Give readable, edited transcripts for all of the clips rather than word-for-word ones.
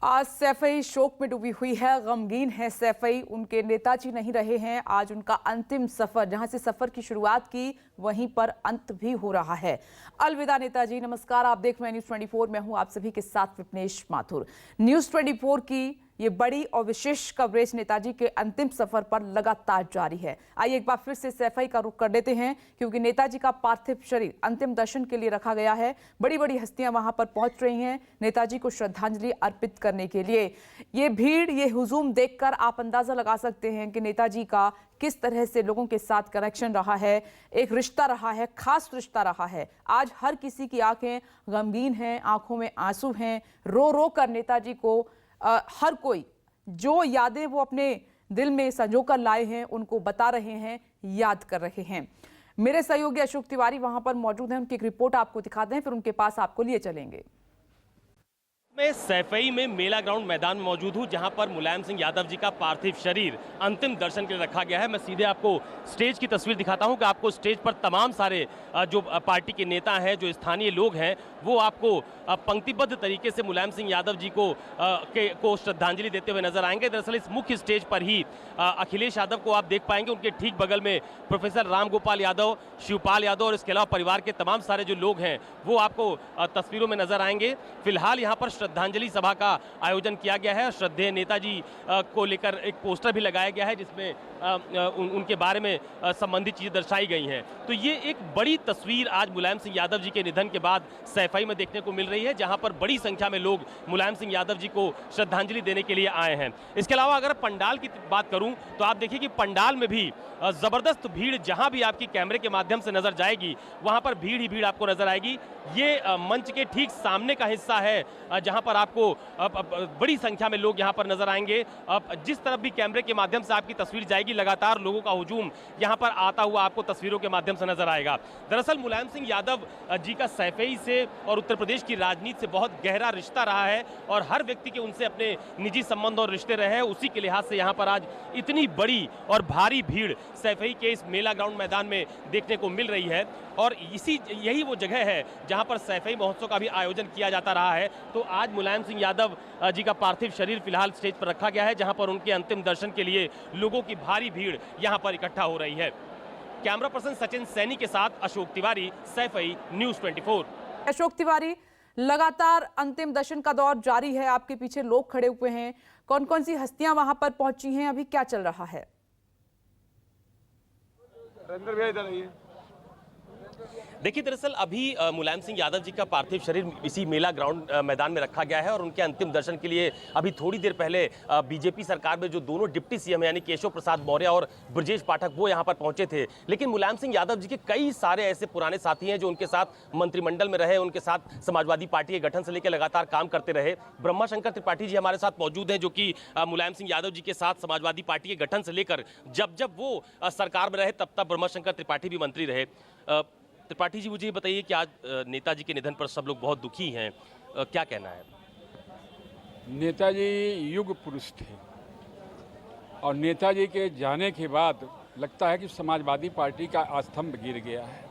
आज सैफई शोक में डूबी हुई है, गमगीन है सैफई। उनके नेताजी नहीं रहे हैं। आज उनका अंतिम सफर, जहां से सफर की शुरुआत की वहीं पर अंत भी हो रहा है। अलविदा नेताजी। नमस्कार, आप देख रहे हैं न्यूज 24। मैं हूं आप सभी के साथ विपनेश माथुर। न्यूज 24 की ये बड़ी और विशेष कवरेज नेताजी के अंतिम सफर पर लगातार जारी है। आइए एक बार फिर से सैफई का रुख कर लेते हैं, क्योंकि नेताजी का पार्थिव शरीर अंतिम दर्शन के लिए रखा गया है। बड़ी बड़ी हस्तियां वहां पर पहुंच रही हैं नेताजी को श्रद्धांजलि अर्पित करने के लिए। ये भीड़, ये हुजूम देखकर आप अंदाजा लगा सकते हैं कि नेताजी का किस तरह से लोगों के साथ कनेक्शन रहा है, एक रिश्ता रहा है, खास रिश्ता रहा है। आज हर किसी की आंखें गमगीन हैं, आंखों में आंसू हैं। रो रो कर नेताजी को हर कोई जो यादें वो अपने दिल में संजोकर लाए हैं उनको बता रहे हैं, याद कर रहे हैं। मेरे सहयोगी अशोक तिवारी वहां पर मौजूद हैं। उनकी एक रिपोर्ट आपको दिखाते हैं, फिर उनके पास आपको लिए चलेंगे। मैं सैफई में मेला ग्राउंड मैदान में मौजूद हूं, जहां पर मुलायम सिंह यादव जी का पार्थिव शरीर अंतिम दर्शन के लिए रखा गया है। मैं सीधे आपको स्टेज की तस्वीर दिखाता हूं कि आपको स्टेज पर तमाम सारे जो पार्टी के नेता हैं, जो स्थानीय लोग हैं, वो आपको पंक्तिबद्ध तरीके से मुलायम सिंह यादव जी को श्रद्धांजलि देते हुए नजर आएंगे। दरअसल इस मुख्य स्टेज पर ही अखिलेश यादव को आप देख पाएंगे। उनके ठीक बगल में प्रोफेसर राम गोपाल यादव, शिवपाल यादव और इसके अलावा परिवार के तमाम सारे जो लोग हैं वो आपको तस्वीरों में नजर आएंगे। फिलहाल यहाँ पर श्रद्धांजलि सभा का आयोजन किया गया है। श्रद्धेय नेताजी को लेकर एक पोस्टर भी लगाया गया है, जिसमें उनके बारे में संबंधित चीजें दर्शाई गई हैं। तो ये एक बड़ी तस्वीर आज मुलायम सिंह यादव जी के निधन के बाद सैफई में देखने को मिल रही है, जहां पर बड़ी संख्या में लोग मुलायम सिंह यादव जी को श्रद्धांजलि देने के लिए आए हैं। इसके अलावा अगर पंडाल की बात करूं तो आप देखिए कि पंडाल में भी जबरदस्त भीड़, जहां भी आपकी कैमरे के माध्यम से नजर जाएगी वहां पर भीड़ ही भीड़ आपको नजर आएगी। ये मंच के ठीक सामने का हिस्सा है, जहां पर आपको बड़ी संख्या में लोग यहां पर नजर आएंगे। जिस तरफ भी कैमरे के माध्यम से आपकी तस्वीर जाएगी, लगातार लोगों का हुजूम यहां पर आता हुआ आपको तस्वीरों के माध्यम से नजर आएगा। दरअसल मुलायम सिंह यादव जी का सैफई से और उत्तर प्रदेश की राजनीति से बहुत गहरा रिश्ता रहा है और हर व्यक्ति के उनसे अपने निजी संबंध और रिश्ते रहे हैं। उसी के लिहाज से यहां पर आज इतनी बड़ी और भारी भीड़ सैफई के इस मेला ग्राउंड मैदान में देखने को मिल रही है। और यही वो जगह है जहां पर सैफई महोत्सव का भी आयोजन किया जाता रहा है। तो आज मुलायम सिंह यादव जी का पार्थिव शरीर फिलहाल स्टेज पर रखा गया है, जहां पर उनके अंतिम दर्शन के लिए लोगों की भारी भीड़ यहां पर इकट्ठा हो रही है। कैमरा पर्सन सचिन सैनी के साथ अशोक तिवारी, सैफई, न्यूज 24। अशोक तिवारी, लगातार अंतिम दर्शन का दौर जारी है। आपके पीछे लोग खड़े हुए हैं। कौन कौन सी हस्तियां वहां पर पहुंची हैं, अभी क्या चल रहा है? देखिए, दरअसल अभी मुलायम सिंह यादव जी का पार्थिव शरीर इसी मेला ग्राउंड मैदान में रखा गया है और उनके अंतिम दर्शन के लिए अभी थोड़ी देर पहले बीजेपी सरकार में जो दोनों डिप्टी सीएम यानी केशव प्रसाद मौर्य और ब्रजेश पाठक वो यहां पर पहुंचे थे। लेकिन मुलायम सिंह यादव जी के कई सारे ऐसे पुराने साथी हैं जो उनके साथ मंत्रिमंडल में रहे, उनके साथ समाजवादी पार्टी के गठन से लेकर लगातार काम करते रहे। ब्रह्मा शंकर त्रिपाठी जी हमारे साथ मौजूद हैं, जो कि मुलायम सिंह यादव जी के साथ समाजवादी पार्टी के गठन से लेकर जब वो सरकार में रहे तब ब्रह्मा शंकर त्रिपाठी भी मंत्री रहे। त्रिपाठी जी, मुझे बताइए कि आज नेताजी के निधन पर सब लोग बहुत दुखी हैं, क्या कहना है? नेताजी युग पुरुष थे और नेताजी के जाने के बाद लगता है कि समाजवादी पार्टी का स्तंभ गिर गया है।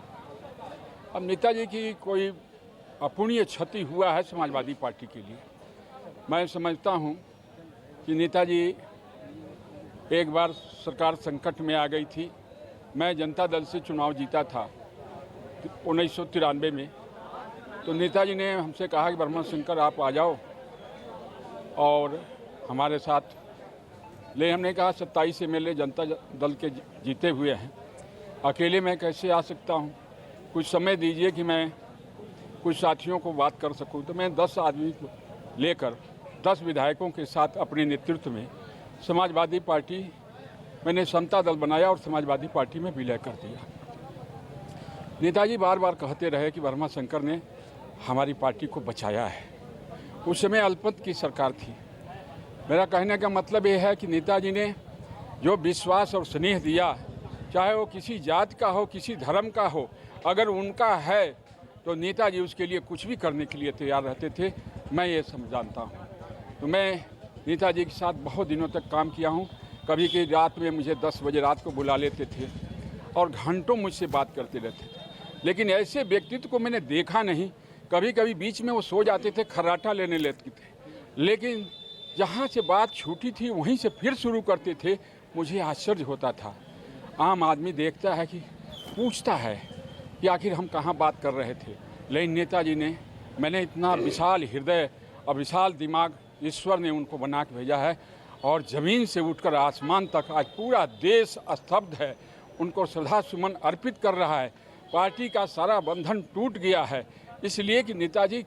अब नेताजी की कोई अपूर्णीय क्षति हुआ है समाजवादी पार्टी के लिए। मैं समझता हूं कि नेताजी एक बार सरकार संकट में आ गई थी। मैं जनता दल से चुनाव जीता था 1993 में, तो नेताजी ने हमसे कहा कि ब्रह्मा शंकर आप आ जाओ और हमारे साथ। ले हमने कहा 27 MLA जनता दल के जीते हुए हैं, अकेले मैं कैसे आ सकता हूं, कुछ समय दीजिए कि मैं कुछ साथियों को बात कर सकूं। तो मैं 10 आदमी को लेकर 10 विधायकों के साथ अपने नेतृत्व में समाजवादी पार्टी, मैंने समता दल बनाया और समाजवादी पार्टी में विलय कर दिया। नेताजी बार बार कहते रहे कि ब्रह्मा शंकर ने हमारी पार्टी को बचाया है। उस समय अल्पमत की सरकार थी। मेरा कहने का मतलब ये है कि नेताजी ने जो विश्वास और स्नेह दिया, चाहे वो किसी जात का हो, किसी धर्म का हो, अगर उनका है तो नेताजी उसके लिए कुछ भी करने के लिए तैयार रहते थे। मैं ये जानता हूँ। तो मैं नेताजी के साथ बहुत दिनों तक काम किया हूँ। कभी की रात में मुझे 10 बजे रात को बुला लेते थे और घंटों मुझसे बात करते रहते थे। लेकिन ऐसे व्यक्तित्व को मैंने देखा नहीं। कभी कभी बीच में वो सो जाते थे, खर्राटा लेने लेते थे, लेकिन जहाँ से बात छूटी थी वहीं से फिर शुरू करते थे। मुझे आश्चर्य होता था। आम आदमी देखता है कि पूछता है कि आखिर हम कहाँ बात कर रहे थे, लेकिन नेताजी ने, मैंने इतना विशाल हृदय और विशाल दिमाग ईश्वर ने उनको बना के भेजा है, और ज़मीन से उठकर आसमान तक आज पूरा देश स्तब्ध है, उनको श्रद्धा सुमन अर्पित कर रहा है। पार्टी का सारा बंधन टूट गया है, इसलिए कि नेताजी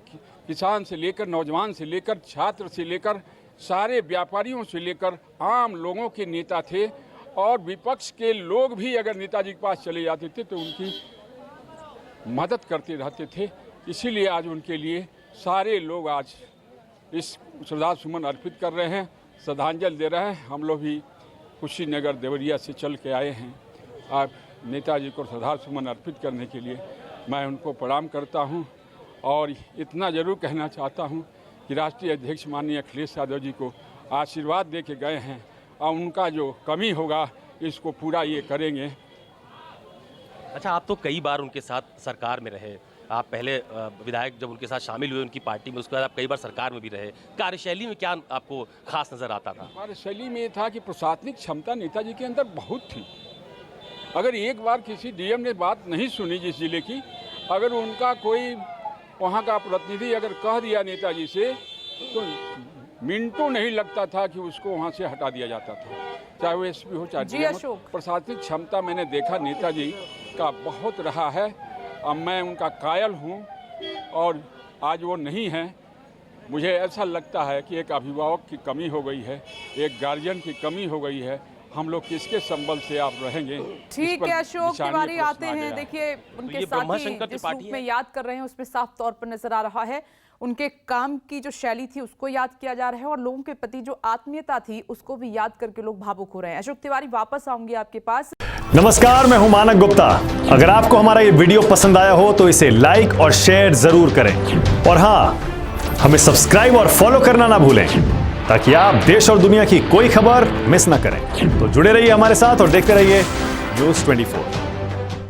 किसान से लेकर, नौजवान से लेकर, छात्र से लेकर, सारे व्यापारियों से लेकर आम लोगों के नेता थे। और विपक्ष के लोग भी अगर नेताजी के पास चले जाते थे तो उनकी मदद करते रहते थे। इसीलिए आज उनके लिए सारे लोग आज इस श्रद्धा सुमन अर्पित कर रहे हैं, श्रद्धांजलि दे रहे हैं। हम लोग भी कुशीनगर देवरिया से चल के आए हैं आप नेताजी को श्रद्धा सुमन अर्पित करने के लिए। मैं उनको प्रणाम करता हूं और इतना ज़रूर कहना चाहता हूं कि राष्ट्रीय अध्यक्ष माननीय अखिलेश यादव जी को आशीर्वाद दे के गए हैं, और उनका जो कमी होगा इसको पूरा ये करेंगे। अच्छा, आप तो कई बार उनके साथ सरकार में रहे, आप पहले विधायक जब उनके साथ शामिल हुए उनकी पार्टी में, उसके बाद आप कई बार सरकार में भी रहे। कार्यशैली में क्या आपको खास नज़र आता था? कार्यशैली में ये था कि प्रशासनिक क्षमता नेताजी के अंदर बहुत थी। अगर एक बार किसी डीएम ने बात नहीं सुनी जिस जिले की, अगर उनका कोई वहाँ का प्रतिनिधि अगर कह दिया नेताजी से, तो मिनटों नहीं लगता था कि उसको वहाँ से हटा दिया जाता था, चाहे वो एसपी हो चाहे डीएम हो। प्रशासनिक क्षमता मैंने देखा नेताजी का बहुत रहा है। अब मैं उनका कायल हूँ, और आज वो नहीं है। मुझे ऐसा लगता है कि एक अभिभावक की कमी हो गई है, एक गार्जियन की कमी हो गई है। हम लोग किसके संबल से आप रहेंगे? ठीक है, अशोक तिवारी आते हैं। देखिए, उनके साथी जिस रूप में याद कर रहे हैं उसमें साफ तौर पर नजर आ रहा है उनके काम की जो शैली थी उसको याद किया जा रहा है, और लोगों के प्रति जो आत्मीयता थी उसको भी याद करके लोग भावुक हो रहे हैं। अशोक तिवारी, वापस आऊंगी आपके पास। नमस्कार, मैं हूं मानक गुप्ता। अगर आपको हमारा ये वीडियो पसंद आया हो तो इसे लाइक और शेयर जरूर करें, और हाँ, हमें सब्सक्राइब और फॉलो करना ना भूलें ताकि आप देश और दुनिया की कोई खबर मिस ना करें। तो जुड़े रहिए हमारे साथ और देखते रहिए न्यूज़ 24।